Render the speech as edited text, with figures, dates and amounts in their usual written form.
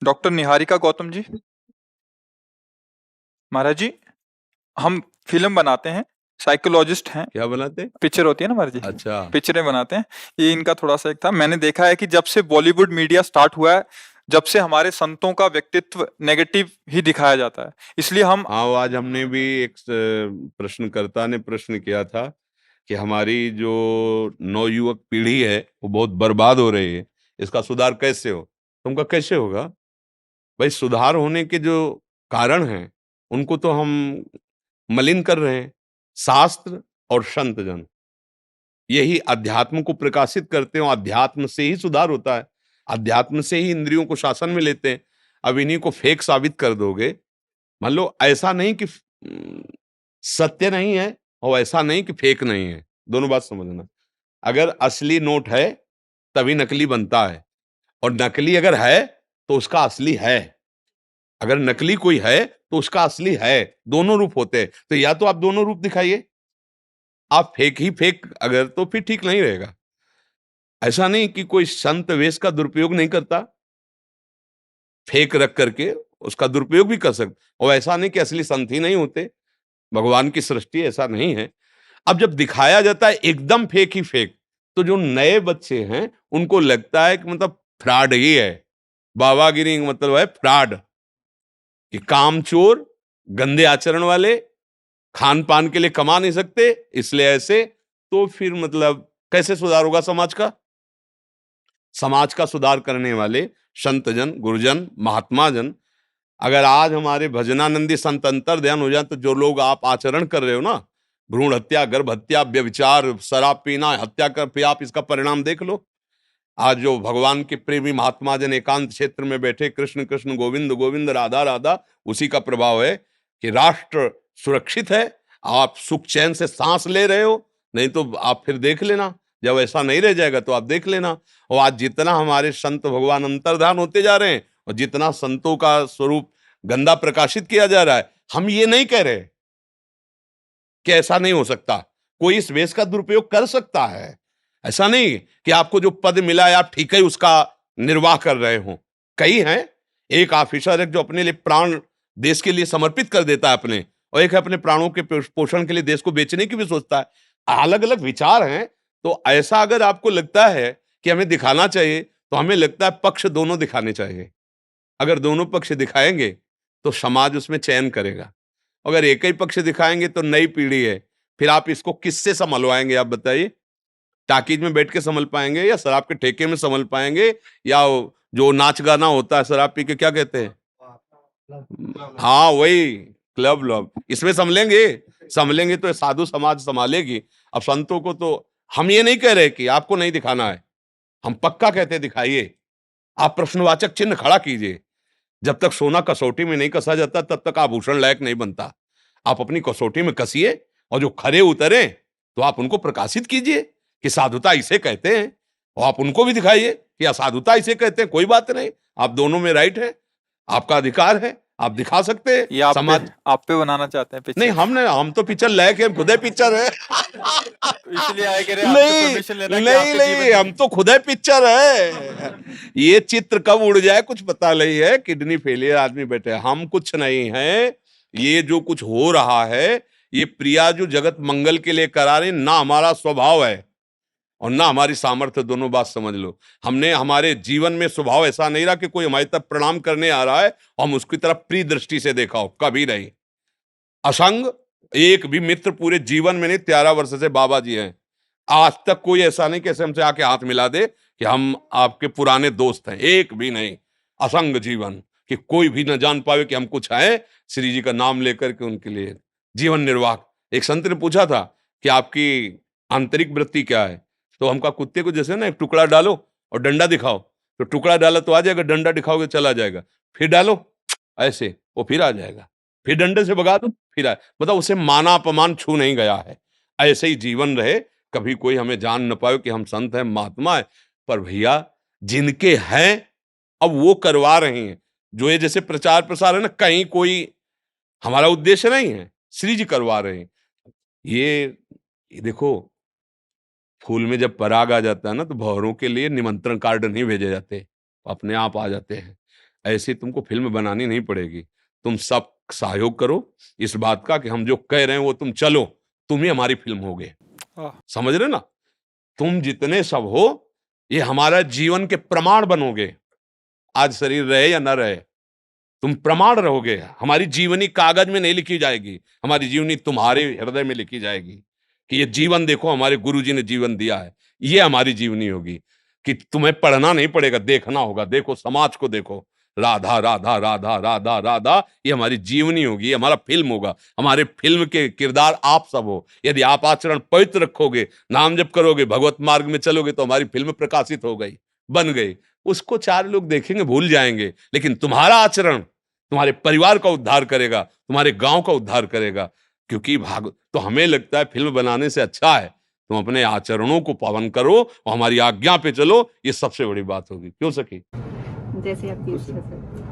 Doctor Niharika Gautam ji, महाराज जी, हम film बनाते हैं, साइकोलॉजिस्ट हैं। क्या बनाते? पिक्चर होती है ना महाराज जी, अच्छा। पिक्चरें बनाते हैं। ये इनका थोड़ा सा एक था। मैंने देखा है कि जब से बॉलीवुड मीडिया स्टार्ट हुआ है, जब से हमारे संतों का व्यक्तित्व नेगेटिव ही दिखाया जाता है, इसलिए हम हाँ, वो आज हमने भी एक प्रश्नकर्ता ने प्रश्न किया था कि हमारी जो नवयुवक पीढ़ी है वो बहुत बर्बाद हो रही है, इसका सुधार कैसे हो? तुमका कैसे होगा भाई? सुधार होने के जो कारण हैं उनको तो हम मलिन कर रहे हैं। शास्त्र और संत जन यही अध्यात्म को प्रकाशित करते हो, अध्यात्म से ही सुधार होता है, अध्यात्म से ही इंद्रियों को शासन में लेते हैं। अब इन्हीं को फेक साबित कर दोगे। मान लो ऐसा नहीं कि सत्य नहीं है और ऐसा नहीं कि फेक नहीं है, दोनों बात समझना। अगर असली नोट है तभी नकली बनता है, और नकली अगर है तो उसका असली है। अगर नकली कोई है तो उसका असली है। दोनों रूप होते हैं, तो या तो आप दोनों रूप दिखाइए। आप फेक ही फेक अगर, तो फिर ठीक नहीं रहेगा। ऐसा नहीं कि कोई संत वेश का दुरुपयोग नहीं करता, फेक रख करके उसका दुरुपयोग भी कर सकते। और ऐसा नहीं कि असली संत ही नहीं होते, भगवान की सृष्टि ऐसा नहीं है। अब जब दिखाया जाता है एकदम फेक ही फेक, तो जो नए बच्चे हैं उनको लगता है कि मतलब फ्रॉड ही है। बाबागिरी मतलब है फ्रॉड, कि कामचोर, गंदे आचरण वाले, खान पान के लिए कमा नहीं सकते, इसलिए ऐसे। तो फिर मतलब कैसे सुधार होगा समाज का? समाज का सुधार करने वाले संत जन, गुरुजन, महात्मा जन, अगर आज हमारे भजनानंदी संत अंतर ध्यान हो जाए, तो जो लोग आप आचरण कर रहे हो ना, भ्रूण हत्या, गर्भ हत्या, व्यभिचार, शराब पीना, हत्या कर, फिर आप इसका परिणाम देख लो। आज जो भगवान के प्रेमी महात्मा जन एकांत क्षेत्र में बैठे कृष्ण कृष्ण गोविंद गोविंद राधा राधा, उसी का प्रभाव है कि राष्ट्र सुरक्षित है। आप सुख चैन से सांस ले रहे हो। नहीं तो आप फिर देख लेना, जब ऐसा नहीं रह जाएगा तो आप देख लेना। और आज जितना हमारे संत भगवान अंतर्धान होते जा रहे हैं और जितना संतों का स्वरूप गंदा प्रकाशित किया जा रहा है, हम ये नहीं कह रहे कि ऐसा नहीं हो सकता। कोई इस वेश का दुरुपयोग कर सकता है। ऐसा नहीं कि आपको जो पद मिला है आप ठीक है उसका निर्वाह कर रहे हो। कई हैं, एक ऑफिसर है जो अपने लिए प्राण देश के लिए समर्पित कर देता है अपने, और एक है अपने प्राणों के पोषण के लिए देश को बेचने की भी सोचता है। अलग अलग विचार हैं। तो ऐसा अगर आपको लगता है कि हमें दिखाना चाहिए, तो हमें लगता है पक्ष दोनों दिखाने चाहिए। अगर दोनों पक्ष दिखाएंगे तो समाज उसमें चयन करेगा। अगर एक ही पक्ष दिखाएंगे तो नई पीढ़ी है, फिर आप इसको किससे संभलवाएंगे? आप बताइए। टाकीज में बैठ के संभल पाएंगे, या शराब के ठेके में संभल पाएंगे, या जो नाच गाना होता है शराब पी के, क्या कहते हैं, हाँ वही क्लब लब, इसमें संभलेंगे? संभलेंगे तो साधु समाज संभालेगी। अब संतों को तो हम ये नहीं कह रहे कि आपको नहीं दिखाना है, हम पक्का कहते हैं दिखाइए। आप प्रश्नवाचक चिन्ह खड़ा कीजिए। जब तक सोना कसौटी में नहीं कसा जाता तब तक आभूषण लायक नहीं बनता। आप अपनी कसौटी में कसिए, और जो खरे उतरे तो आप उनको प्रकाशित कीजिए कि साधुता इसे कहते हैं, और आप उनको भी दिखाइए कि असाधुता इसे कहते हैं। कोई बात नहीं, आप दोनों में राइट है, आपका अधिकार है, आप दिखा सकते हैं। ये समाज आप पे बनाना चाहते हैं नहीं, पिक्चर। हम तो पिक्चर लायक है, खुद पिक्चर है। तो इसलिए आए कह रहे हैं आपसे नहीं परमिशन लेना कि नहीं आपके नहीं, हम जीवन। तो खुद पिक्चर है। ये चित्र कब उड़ जाए कुछ पता नहीं है। किडनी फेलियर आदमी बैठे, हम कुछ नहीं है। ये जो कुछ हो रहा है, ये प्रिया जो जगत मंगल के लिए करा रही, ना हमारा स्वभाव है और ना हमारी सामर्थ्य। दोनों बात समझ लो। हमने हमारे जीवन में स्वभाव ऐसा नहीं रहा कि कोई हमारी तरफ प्रणाम करने आ रहा है और हम उसकी तरफ प्रिय दृष्टि से देखा हो, कभी नहीं। असंग एक भी मित्र पूरे जीवन में नहीं, 13 वर्ष से बाबा जी हैं, आज तक कोई ऐसा नहीं कैसे हमसे आके हाथ मिला दे कि हम आपके पुराने दोस्त हैं, एक भी नहीं। असंग जीवन, कि कोई भी न जान पावे कि हम कुछ हैं, श्री जी का नाम लेकर के उनके लिए जीवन निर्वाह। एक संत ने पूछा था कि आपकी आंतरिक वृत्ति क्या है? तो हम कहा कुत्ते को जैसे ना एक टुकड़ा डालो और डंडा दिखाओ, तो टुकड़ा डाला तो आ जाएगा, डंडा दिखाओगे चला जाएगा। फिर डालो ऐसे, वो फिर आ जाएगा। फिर डंडे से भगा दो, फिर आए। मतलब उसे माना अपमान छू नहीं गया है। ऐसे ही जीवन रहे, कभी कोई हमें जान न पाए कि हम संत हैं, महात्मा है। पर भैया जिनके हैं अब वो करवा रहे हैं। जो ये जैसे प्रचार प्रसार है ना, कहीं कोई हमारा उद्देश्य नहीं है, श्री जी करवा रहे हैं। ये देखो, फूल में जब पराग आ जाता है ना, तो भंवरों के लिए निमंत्रण कार्ड नहीं भेजे जाते, अपने आप आ जाते हैं। ऐसे तुमको फिल्म बनानी नहीं पड़ेगी। तुम सब सहयोग करो इस बात का कि हम जो कह रहे हैं वो तुम चलो, तुम ही हमारी फिल्म होगे। आह, समझ रहे ना? तुम जितने सब हो ये हमारा जीवन के प्रमाण बनोगे। आज शरीर रहे या ना रहे, तुम प्रमाण रहोगे। हमारी जीवनी कागज में नहीं लिखी जाएगी, हमारी जीवनी तुम्हारे हृदय में लिखी जाएगी कि ये जीवन देखो हमारे गुरुजी ने जीवन दिया है। ये हमारी जीवनी होगी कि तुम्हें पढ़ना नहीं पड़ेगा, देखना होगा। देखो समाज को देखो, राधा राधा राधा राधा राधा, ये हमारी जीवनी होगी, ये हमारा फिल्म होगा। हमारे फिल्म के किरदार आप सब हो। यदि आप आचरण पवित्र रखोगे, नाम जप करोगे, भगवत मार्ग में चलोगे, तो हमारी फिल्म प्रकाशित हो गई, बन गई। उसको चार लोग देखेंगे, भूल जाएंगे, लेकिन तुम्हारा आचरण तुम्हारे परिवार का उद्धार करेगा, तुम्हारे गांव का उद्धार करेगा। क्योंकि भाग तो हमें लगता है फिल्म बनाने से अच्छा है तुम अपने आचरणों को पावन करो और हमारी आज्ञा पे चलो, ये सबसे बड़ी बात होगी। क्यों सखी? जैसे आपकी इच्छा सर।